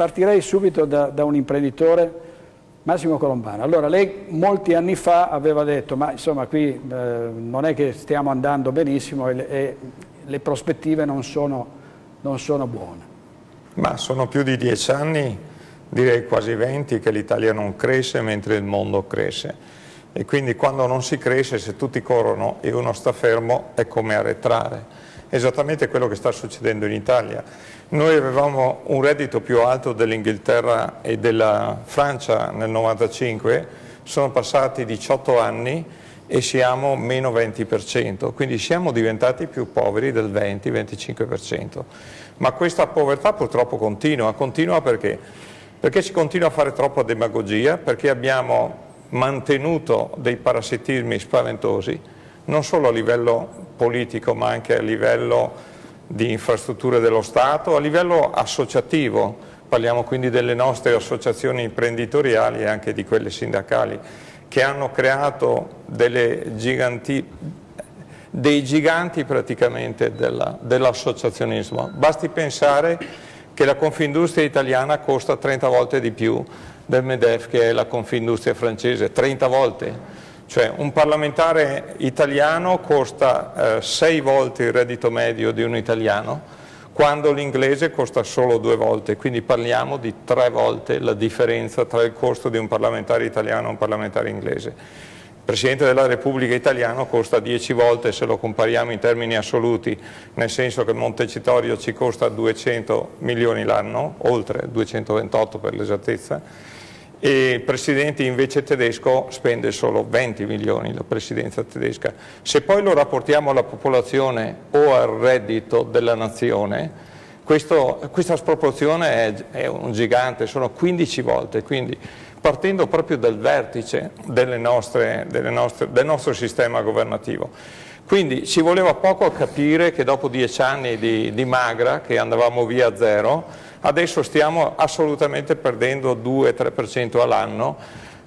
partirei subito da un imprenditore, Massimo Colombano. Allora, lei molti anni fa aveva detto, ma insomma qui non è che stiamo andando benissimo e le prospettive non sono buone. Ma sono più di 10 anni, direi quasi 20, che l'Italia non cresce mentre il mondo cresce. E quindi quando non si cresce, se tutti corrono e uno sta fermo, è come arretrare. Esattamente quello che sta succedendo in Italia. Noi avevamo un reddito più alto dell'Inghilterra e della Francia nel 95, sono passati 18 anni e siamo meno 20%, quindi siamo diventati più poveri del 20-25%. Ma questa povertà purtroppo continua perché? Perché si continua a fare troppa demagogia, perché abbiamo mantenuto dei parassitismi spaventosi, non solo a livello politico ma anche a livello di infrastrutture dello Stato, a livello associativo, parliamo quindi delle nostre associazioni imprenditoriali e anche di quelle sindacali, che hanno creato dei giganti praticamente dell'associazionismo. Basti pensare che la Confindustria italiana costa 30 volte di più del MEDEF, che è la Confindustria francese, 30 volte. Cioè un parlamentare italiano costa 6 volte il reddito medio di un italiano, quando l'inglese costa solo 2 volte, quindi parliamo di 3 volte la differenza tra il costo di un parlamentare italiano e un parlamentare inglese. Il Presidente della Repubblica italiano costa 10 volte se lo compariamo in termini assoluti, nel senso che Montecitorio ci costa 200 milioni l'anno, oltre 228 per l'esattezza, e il Presidente invece tedesco spende solo 20 milioni, la Presidenza tedesca. Se poi lo rapportiamo alla popolazione o al reddito della nazione, questa sproporzione è un gigante, sono 15 volte, quindi partendo proprio dal vertice del nostro sistema governativo. Quindi ci voleva poco a capire che dopo 10 anni di magra, che andavamo via a zero, adesso stiamo assolutamente perdendo 2-3% all'anno,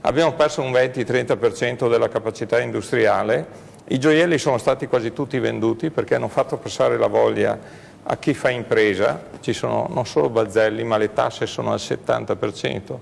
abbiamo perso un 20-30% della capacità industriale, i gioielli sono stati quasi tutti venduti perché hanno fatto passare la voglia a chi fa impresa, ci sono non solo balzelli ma le tasse sono al 70%.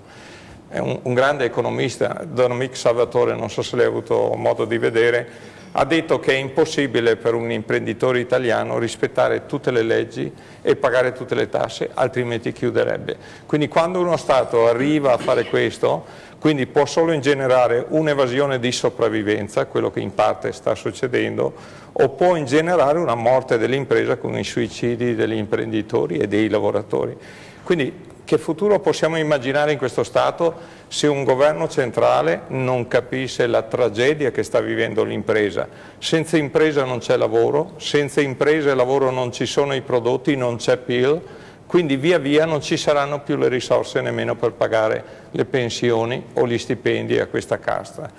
È un grande economista, Dominique Salvatore, non so se l'hai avuto modo di vedere, ha detto che è impossibile per un imprenditore italiano rispettare tutte le leggi e pagare tutte le tasse, altrimenti chiuderebbe. Quindi quando uno Stato arriva a fare questo, quindi può solo ingenerare un'evasione di sopravvivenza, quello che in parte sta succedendo, o può ingenerare una morte dell'impresa con i suicidi degli imprenditori e dei lavoratori. Quindi che futuro possiamo immaginare in questo Stato se un governo centrale non capisce la tragedia che sta vivendo l'impresa? Senza impresa non c'è lavoro, senza impresa e lavoro non ci sono i prodotti, non c'è PIL, quindi via via non ci saranno più le risorse nemmeno per pagare le pensioni o gli stipendi a questa casta.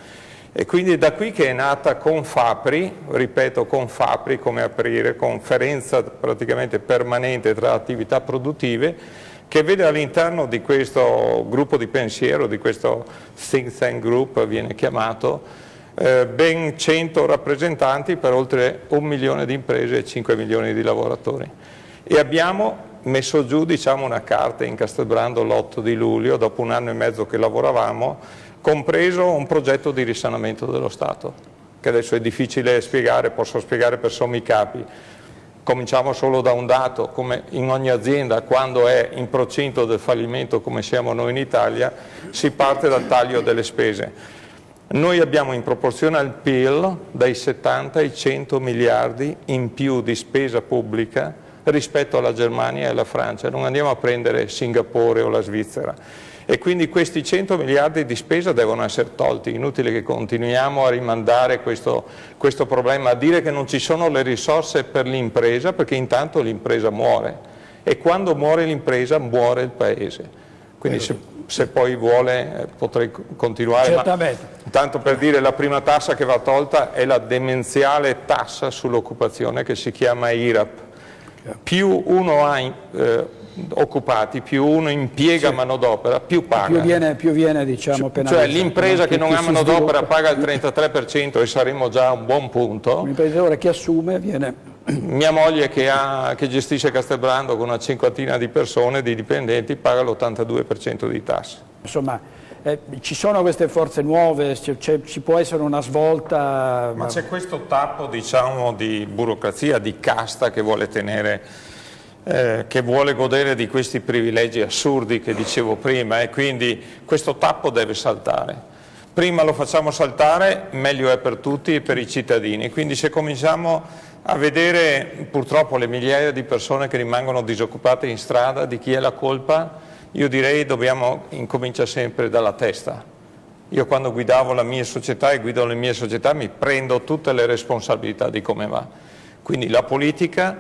E quindi da qui che è nata Confapri, ripeto Confapri come aprire, conferenza praticamente permanente tra attività produttive, che vede all'interno di questo gruppo di pensiero, di questo think tank group viene chiamato, ben 100 rappresentanti per oltre 1 milione di imprese e 5 milioni di lavoratori. E abbiamo messo giù, diciamo, una carta in Castelbrando l'8 di luglio, dopo 1 anno e mezzo che lavoravamo, compreso un progetto di risanamento dello Stato, che adesso è difficile spiegare, posso spiegare per sommi capi. Cominciamo solo da un dato: come in ogni azienda, quando è in procinto del fallimento come siamo noi in Italia, si parte dal taglio delle spese. Noi abbiamo in proporzione al PIL dai 70 ai 100 miliardi in più di spesa pubblica rispetto alla Germania e alla Francia, non andiamo a prendere Singapore o la Svizzera. E quindi questi 100 miliardi di spesa devono essere tolti, inutile che continuiamo a rimandare questo problema, a dire che non ci sono le risorse per l'impresa, perché intanto l'impresa muore e quando muore l'impresa muore il paese. Quindi se poi vuole potrei continuare, certamente. Ma tanto per dire, la prima tassa che va tolta è la demenziale tassa sull'occupazione che si chiama IRAP. Più uno ha occupati, più uno impiega manodopera, più paga. Più viene diciamo, penalizzato. Cioè l'impresa che non ha manodopera paga il 33% e saremo già a un buon punto. Un imprenditore che assume viene Mia moglie che gestisce Castelbrando con una cinquantina di persone, di dipendenti, paga l'82% di tasse. Insomma, ci sono queste forze nuove, ci può essere una svolta. Ma c'è questo tappo, diciamo, di burocrazia, di casta che vuole tenere, che vuole godere di questi privilegi assurdi che dicevo prima, e quindi questo tappo deve saltare. Prima lo facciamo saltare, meglio è per tutti e per i cittadini. Quindi se cominciamo a vedere purtroppo le migliaia di persone che rimangono disoccupate in strada, di chi è la colpa? Io direi incomincia sempre dalla testa. Io quando guidavo la mia società e guido le mie società mi prendo tutte le responsabilità di come va. Quindi la politica,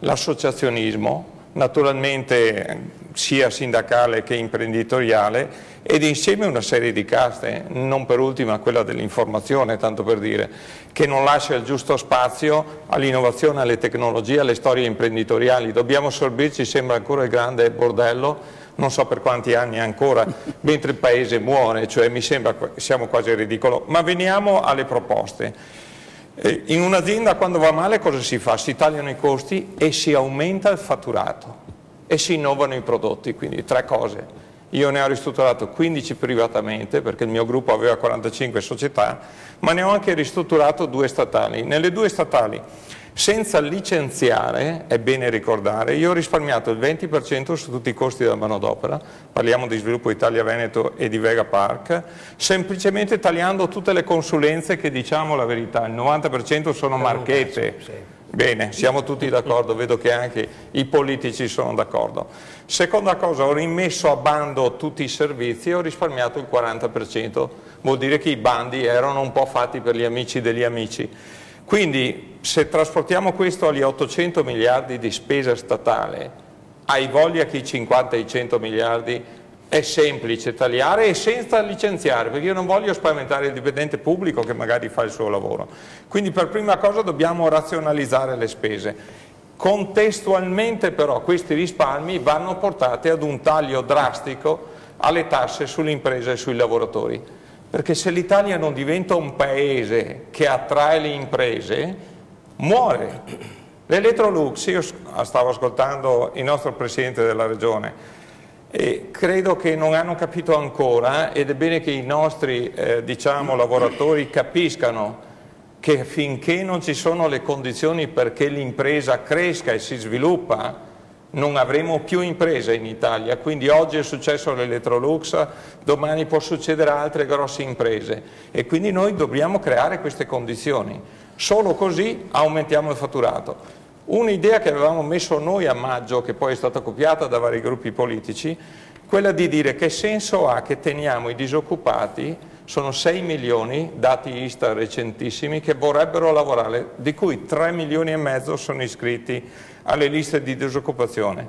l'associazionismo, naturalmente sia sindacale che imprenditoriale, ed insieme una serie di caste, non per ultima quella dell'informazione, tanto per dire, che non lascia il giusto spazio all'innovazione, alle tecnologie, alle storie imprenditoriali. Dobbiamo sorbirci, sembra ancora il grande bordello, non so per quanti anni ancora, mentre il paese muore, cioè mi sembra siamo quasi ridicolo. Ma veniamo alle proposte. In un'azienda quando va male cosa si fa? Si tagliano i costi e si aumenta il fatturato e si innovano i prodotti, quindi 3 cose. Io ne ho ristrutturato 15 privatamente perché il mio gruppo aveva 45 società, ma ne ho anche ristrutturato 2 statali. Nelle 2 statali, senza licenziare, è bene ricordare, io ho risparmiato il 20% su tutti i costi della manodopera, parliamo di Sviluppo Italia Veneto e di Vega Park, semplicemente tagliando tutte le consulenze che, diciamo la verità, il 90% sono marchette. Bene, siamo tutti d'accordo, vedo che anche i politici sono d'accordo. Seconda cosa, ho rimesso a bando tutti i servizi e ho risparmiato il 40%, vuol dire che i bandi erano un po' fatti per gli amici degli amici. Quindi se trasportiamo questo agli 800 miliardi di spesa statale, hai voglia che i 50 e i 100 miliardi è semplice tagliare e senza licenziare, perché io non voglio spaventare il dipendente pubblico che magari fa il suo lavoro. Quindi per prima cosa dobbiamo razionalizzare le spese. Contestualmente però questi risparmi vanno portati ad un taglio drastico alle tasse sulle imprese e sui lavoratori. Perché se l'Italia non diventa un paese che attrae le imprese, muore. L'Electrolux, io stavo ascoltando il nostro Presidente della Regione, e credo che non hanno capito ancora, ed è bene che i nostri diciamo, lavoratori capiscano che finché non ci sono le condizioni perché l'impresa cresca e si sviluppa, non avremo più imprese in Italia. Quindi oggi è successo l'Electrolux, domani può succedere a altre grosse imprese, e quindi noi dobbiamo creare queste condizioni. Solo così aumentiamo il fatturato. Un'idea che avevamo messo noi a maggio, che poi è stata copiata da vari gruppi politici, quella di dire che senso ha che teniamo i disoccupati, sono 6 milioni, dati Istat recentissimi, che vorrebbero lavorare, di cui 3 milioni e mezzo sono iscritti alle liste di disoccupazione.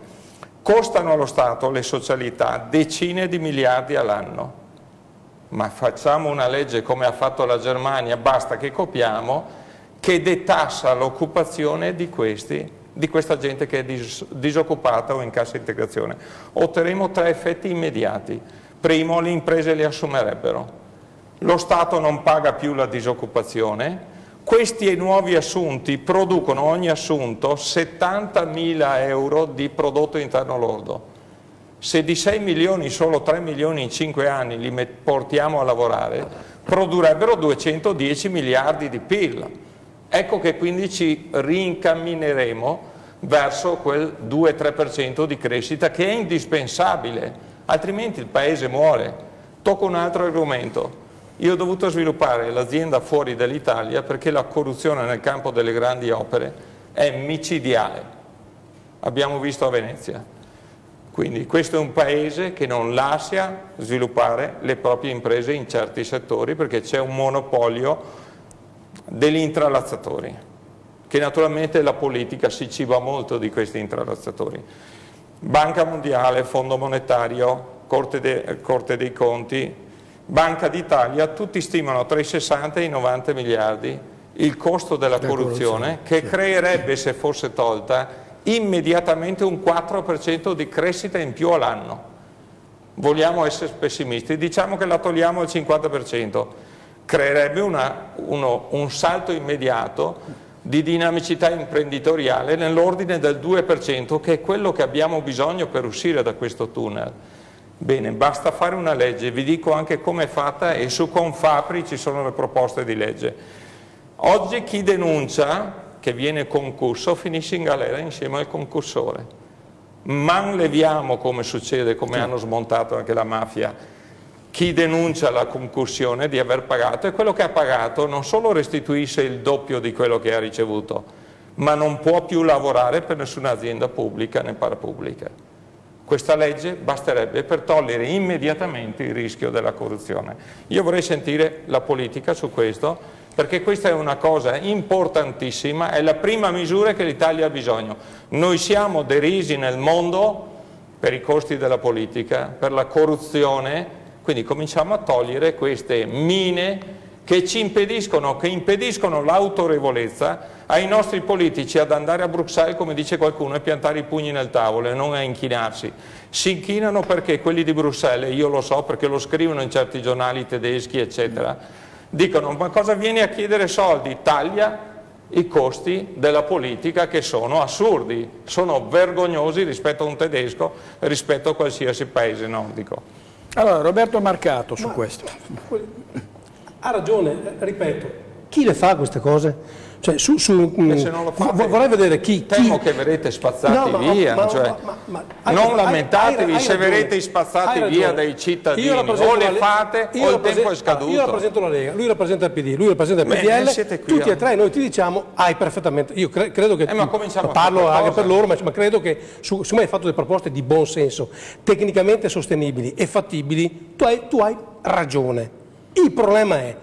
Costano allo Stato le socialità decine di miliardi all'anno, ma facciamo una legge come ha fatto la Germania, basta che copiamo, che detassa l'occupazione di questa gente che è disoccupata o in cassa integrazione. Otterremo 3 effetti immediati. Primo, le imprese le assumerebbero. Lo Stato non paga più la disoccupazione. Questi nuovi assunti producono ogni assunto 70.000 euro di prodotto interno lordo. Se di 6 milioni solo 3 milioni in 5 anni li portiamo a lavorare, produrrebbero 210 miliardi di PIL. Ecco che quindi ci rincammineremo verso quel 2-3% di crescita che è indispensabile, altrimenti il paese muore. Tocco un altro argomento. Io ho dovuto sviluppare l'azienda fuori dall'Italia perché la corruzione nel campo delle grandi opere è micidiale. Abbiamo visto a Venezia. Quindi questo è un paese che non lascia sviluppare le proprie imprese in certi settori perché c'è un monopolio degli intralazzatori, che naturalmente la politica si ciba molto di questi intralazzatori. Banca Mondiale, Fondo Monetario, Corte dei Conti, Banca d'Italia, tutti stimano tra i 60 e i 90 miliardi il costo della corruzione, che creerebbe, se fosse tolta, immediatamente un 4% di crescita in più all'anno. Vogliamo essere pessimisti? Diciamo che la togliamo al 50%. Creerebbe un salto immediato di dinamicità imprenditoriale nell'ordine del 2%, che è quello che abbiamo bisogno per uscire da questo tunnel. Bene, basta fare una legge, vi dico anche come è fatta e su Confapri ci sono le proposte di legge. Oggi chi denuncia che viene concusso finisce in galera insieme al concursore. Manleviamo, come succede, come hanno smontato anche la mafia, chi denuncia la concussione di aver pagato, e quello che ha pagato non solo restituisce il doppio di quello che ha ricevuto, ma non può più lavorare per nessuna azienda pubblica né parapubblica. Questa legge basterebbe per togliere immediatamente il rischio della corruzione. Io vorrei sentire la politica su questo, perché questa è una cosa importantissima, è la prima misura che l'Italia ha bisogno. Noi siamo derisi nel mondo per i costi della politica, per la corruzione, quindi cominciamo a togliere queste mine che ci impediscono, l'autorevolezza ai nostri politici ad andare a Bruxelles, come dice qualcuno, e piantare i pugni nel tavolo e non a inchinarsi. Si inchinano perché quelli di Bruxelles, io lo so perché lo scrivono in certi giornali tedeschi, eccetera, dicono: ma cosa vieni a chiedere soldi? Taglia i costi della politica, che sono assurdi, sono vergognosi rispetto a un tedesco, rispetto a qualsiasi paese nordico. Allora, Roberto Marcato su questo. Ha ragione, ripeto, chi le fa queste cose? Cioè, se non lo fate, vorrei vedere chi... Temo che verrete spazzati via, non lamentatevi se verrete spazzati via dai cittadini, o le fate o il tempo è scaduto. Io rappresento la Lega, lui rappresenta il PD, lui rappresenta il PDL, tutti e tre noi ti diciamo hai perfettamente, io credo che, parlo anche per loro, ma credo che su me hai fatto delle proposte di buon senso, tecnicamente sostenibili e fattibili, tu hai ragione. Il problema è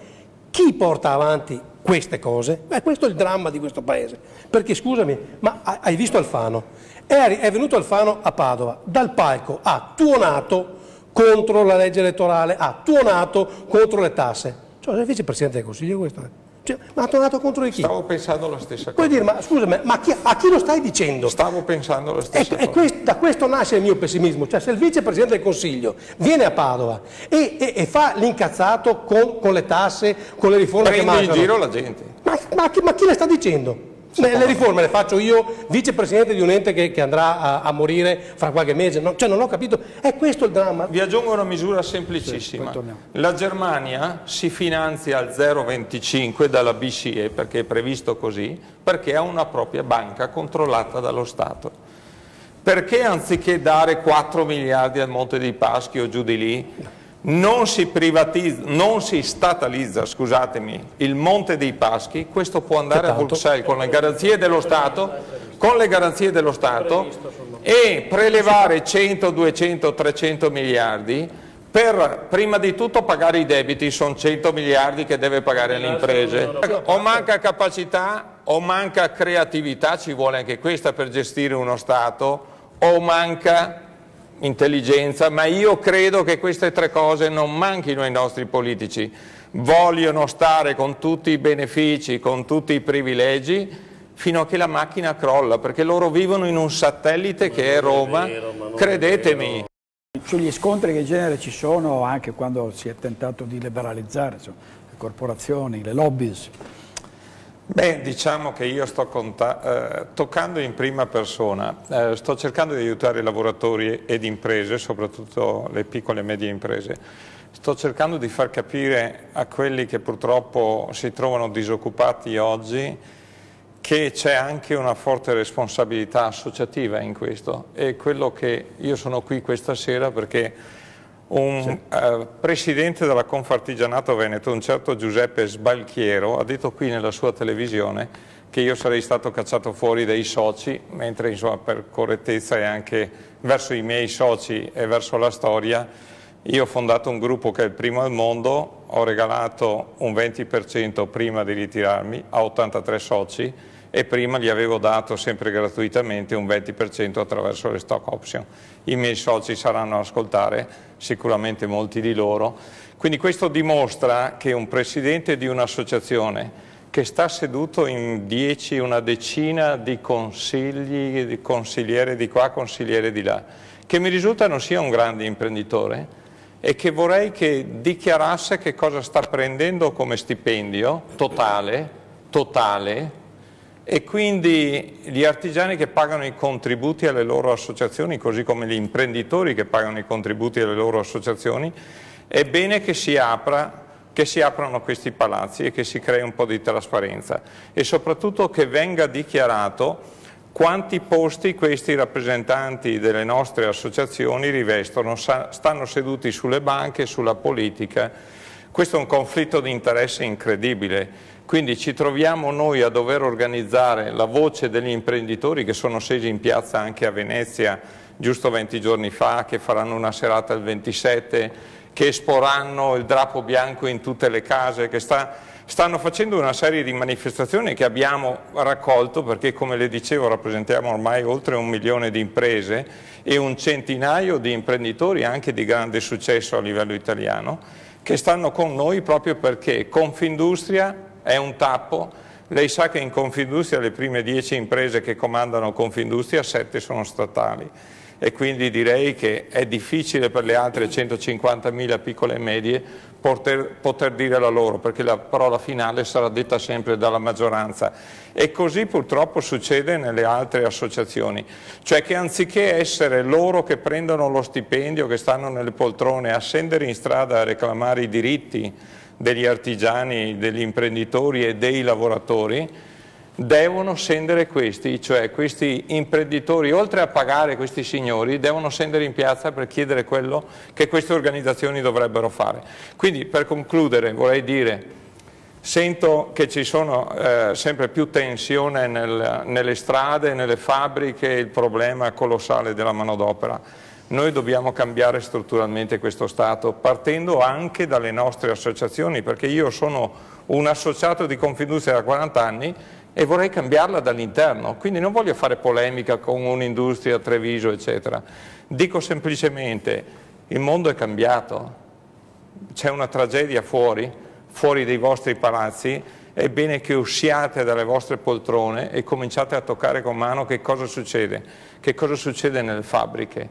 chi porta avanti queste cose. Questo è il dramma di questo paese, perché scusami, ma hai visto Alfano? È venuto Alfano a Padova, dal palco ha tuonato contro la legge elettorale, ha tuonato contro le tasse. Cioè, è il vicepresidente del Consiglio questo? Cioè, ma ha tornato contro di chi? Stavo pensando la stessa cosa. Puoi dire, ma scusami, ma a chi lo stai dicendo? Stavo pensando la stessa cosa. Da questo nasce il mio pessimismo, cioè se il vicepresidente del Consiglio viene a Padova e fa l'incazzato con le tasse, con le riforme che mancano... Prendi in giro la gente. Ma chi le sta dicendo? Le riforme le faccio io, vicepresidente di un ente che andrà a morire fra qualche mese, cioè non ho capito, è questo il dramma. Vi aggiungo una misura semplicissima, la Germania si finanzia al 0,25 dalla BCE, perché è previsto così, perché ha una propria banca controllata dallo Stato. Perché anziché dare 4 miliardi al Monte dei Paschi o giù di lì, non si statalizza, scusatemi, il Monte dei Paschi? Questo può andare a Bruxelles con le garanzie dello Stato, e prelevare 100, 200, 300 miliardi per prima di tutto pagare i debiti, sono 100 miliardi che deve pagare le imprese. O manca capacità o manca creatività, ci vuole anche questa per gestire uno Stato, o manca intelligenza, ma io credo che queste tre cose non manchino ai nostri politici. Vogliono stare con tutti i benefici, con tutti i privilegi, fino a che la macchina crolla, perché loro vivono in un satellite che è Roma, credetemi. Sugli scontri che in genere ci sono anche quando si è tentato di liberalizzare, insomma, le corporazioni, le lobbies. Beh, diciamo che io sto toccando in prima persona, sto cercando di aiutare i lavoratori ed imprese, soprattutto le piccole e medie imprese. Sto cercando di far capire a quelli che purtroppo si trovano disoccupati oggi che c'è anche una forte responsabilità associativa in questo. E quello che io sono qui questa sera perché un presidente della Confartigianato Veneto, un certo Giuseppe Sbalchiero, ha detto qui nella sua televisione che io sarei stato cacciato fuori dai soci, mentre insomma per correttezza e anche verso i miei soci e verso la storia, io ho fondato un gruppo che è il primo al mondo, ho regalato un 20% prima di ritirarmi a 83 soci e prima gli avevo dato sempre gratuitamente un 20% attraverso le stock option. I miei soci saranno ad ascoltare, sicuramente molti di loro. Quindi questo dimostra che un presidente di un'associazione che sta seduto in una decina di consigli, di consigliere di qua, consigliere di là, che mi risulta non sia un grande imprenditore e che vorrei che dichiarasse che cosa sta prendendo come stipendio totale e quindi gli artigiani che pagano i contributi alle loro associazioni, così come gli imprenditori che pagano i contributi alle loro associazioni, è bene che si aprano questi palazzi e che si crei un po' di trasparenza e soprattutto che venga dichiarato quanti posti questi rappresentanti delle nostre associazioni rivestono, stanno seduti sulle banche, sulla politica. Questo è un conflitto di interesse incredibile, quindi ci troviamo noi a dover organizzare la voce degli imprenditori che sono scesi in piazza anche a Venezia giusto 20 giorni fa, che faranno una serata il 27, che esporranno il drappo bianco in tutte le case, che stanno facendo una serie di manifestazioni che abbiamo raccolto perché, come le dicevo, rappresentiamo ormai oltre 1 milione di imprese e un centinaio di imprenditori anche di grande successo a livello italiano che stanno con noi proprio perché Confindustria è un tappo. Lei sa che in Confindustria le prime 10 imprese che comandano Confindustria, 7 sono statali. E quindi direi che è difficile per le altre 150.000 piccole e medie poter dire la loro, perché la parola finale sarà detta sempre dalla maggioranza. E così purtroppo succede nelle altre associazioni, cioè che anziché essere loro che prendono lo stipendio, che stanno nelle poltrone a scendere in strada a reclamare i diritti degli artigiani, degli imprenditori e dei lavoratori, devono scendere questi, cioè questi imprenditori, oltre a pagare questi signori, devono scendere in piazza per chiedere quello che queste organizzazioni dovrebbero fare. Quindi, per concludere, vorrei dire, sento che ci sono sempre più tensione nelle strade, nelle fabbriche, il problema colossale della manodopera. Noi dobbiamo cambiare strutturalmente questo Stato, partendo anche dalle nostre associazioni, perché io sono un associato di Confindustria da 40 anni, e vorrei cambiarla dall'interno, quindi non voglio fare polemica con un'industria, Treviso, eccetera. Dico semplicemente, il mondo è cambiato, c'è una tragedia fuori dai vostri palazzi, è bene che usciate dalle vostre poltrone e cominciate a toccare con mano che cosa succede nelle fabbriche,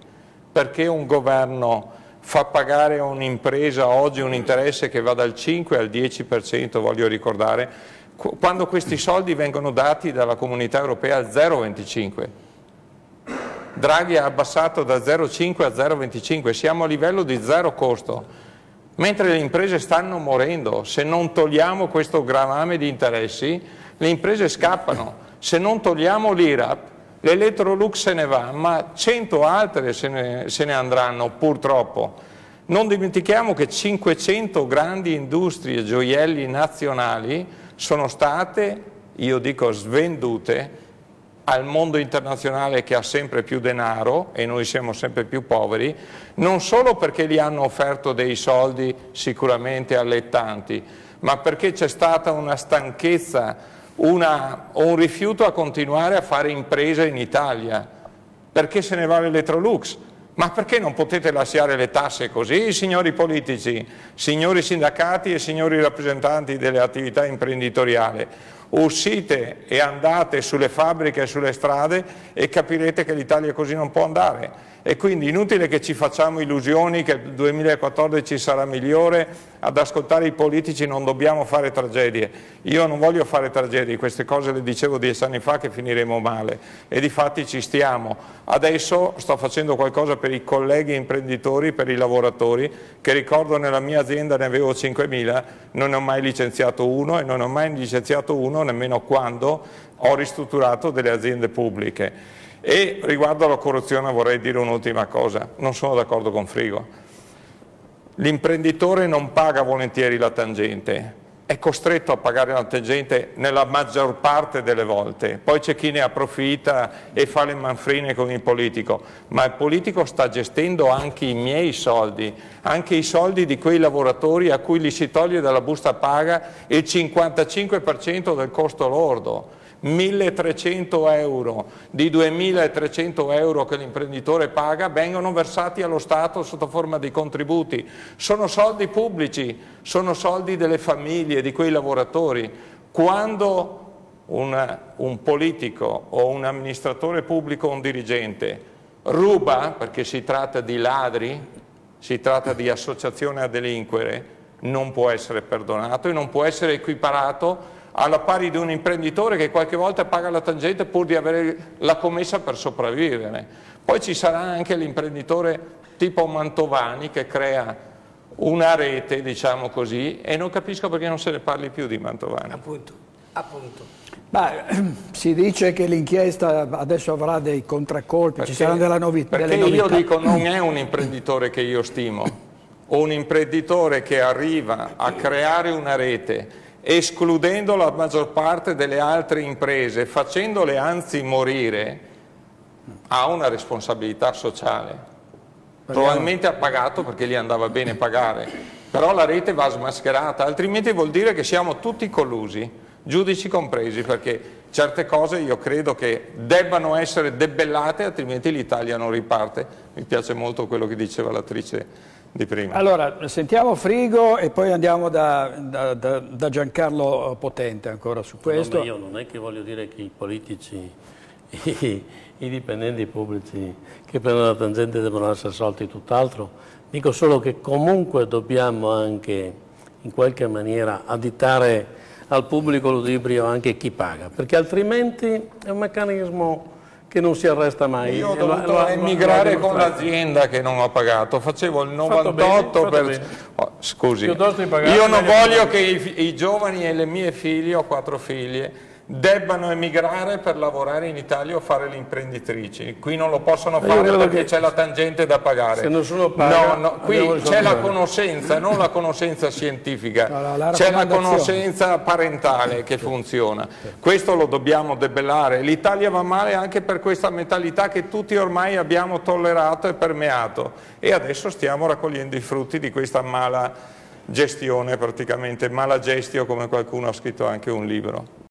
perché un governo fa pagare a un'impresa oggi un interesse che va dal 5 al 10%, voglio ricordare, quando questi soldi vengono dati dalla Comunità Europea al 0,25. Draghi ha abbassato da 0,5 a 0,25, siamo a livello di zero costo, mentre le imprese stanno morendo. Se non togliamo questo gravame di interessi, le imprese scappano. Se non togliamo l'IRAP, l'Electrolux se ne va, ma 100 altre se ne andranno purtroppo. Non dimentichiamo che 500 grandi industrie gioielli nazionali sono state, io dico, svendute al mondo internazionale che ha sempre più denaro e noi siamo sempre più poveri, non solo perché gli hanno offerto dei soldi sicuramente allettanti, ma perché c'è stata una stanchezza, un rifiuto a continuare a fare impresa in Italia. Perché se ne va l'Electrolux? Ma perché non potete lasciare le tasse così, signori politici, signori sindacati e signori rappresentanti delle attività imprenditoriali? Uscite e andate sulle fabbriche e sulle strade e capirete che l'Italia così non può andare. E quindi inutile che ci facciamo illusioni che il 2014 sarà migliore, ad ascoltare i politici non dobbiamo fare tragedie. Io non voglio fare tragedie, queste cose le dicevo 10 anni fa che finiremo male e difatti ci stiamo. Adesso sto facendo qualcosa per i colleghi imprenditori, per i lavoratori, che ricordo nella mia azienda ne avevo 5.000, non ne ho mai licenziato uno e non ho mai licenziato uno nemmeno quando ho ristrutturato delle aziende pubbliche. E riguardo alla corruzione vorrei dire un'ultima cosa, non sono d'accordo con Frigo. L'imprenditore non paga volentieri la tangente, è costretto a pagare la tangente nella maggior parte delle volte, poi c'è chi ne approfitta e fa le manfrine con il politico, ma il politico sta gestendo anche i miei soldi, anche i soldi di quei lavoratori a cui gli si toglie dalla busta paga il 55% del costo lordo. 1.300 euro di 2.300 euro che l'imprenditore paga vengono versati allo Stato sotto forma di contributi. Sono soldi pubblici, sono soldi delle famiglie, di quei lavoratori. Quando un politico o un amministratore pubblico o un dirigente ruba, perché si tratta di ladri, si tratta di associazione a delinquere, non può essere perdonato e non può essere equiparato alla pari di un imprenditore che qualche volta paga la tangente pur di avere la commessa per sopravvivere. Poi ci sarà anche l'imprenditore tipo Mantovani che crea una rete, diciamo così, e non capisco perché non se ne parli più di Mantovani. Appunto. Ma si dice che l'inchiesta adesso avrà dei contraccolpi, ci saranno delle novità. Perché io dico non è un imprenditore che io stimo, un imprenditore che arriva a creare una rete escludendo la maggior parte delle altre imprese, facendole anzi morire, ha una responsabilità sociale. Probabilmente ha pagato perché gli andava bene pagare, però la rete va smascherata, altrimenti vuol dire che siamo tutti collusi, giudici compresi, perché certe cose io credo che debbano essere debellate, altrimenti l'Italia non riparte. Mi piace molto quello che diceva l'attrice di prima. Allora, sentiamo Frigo e poi andiamo da Giancarlo Potente ancora su questo. No, io non è che voglio dire che i politici, i dipendenti pubblici che prendono la tangente devono essere assolti, tutt'altro. Dico solo che comunque dobbiamo anche in qualche maniera additare al pubblico ludibrio anche chi paga, perché altrimenti è un meccanismo che non si arresta mai. Io ho dovuto emigrare con l'azienda che non ho pagato, facevo il 98%. Scusi, io non voglio che i giovani e le mie figlie, ho 4 figlie, debbano emigrare per lavorare in Italia o fare le imprenditrici. Qui non lo possono fare perché c'è la tangente da pagare. Se nessuno paga, qui c'è la conoscenza, non la conoscenza scientifica, c'è la conoscenza parentale che funziona. Questo lo dobbiamo debellare. L'Italia va male anche per questa mentalità che tutti ormai abbiamo tollerato e permeato, e adesso stiamo raccogliendo i frutti di questa mala gestione, praticamente mala gestio, come qualcuno ha scritto anche un libro.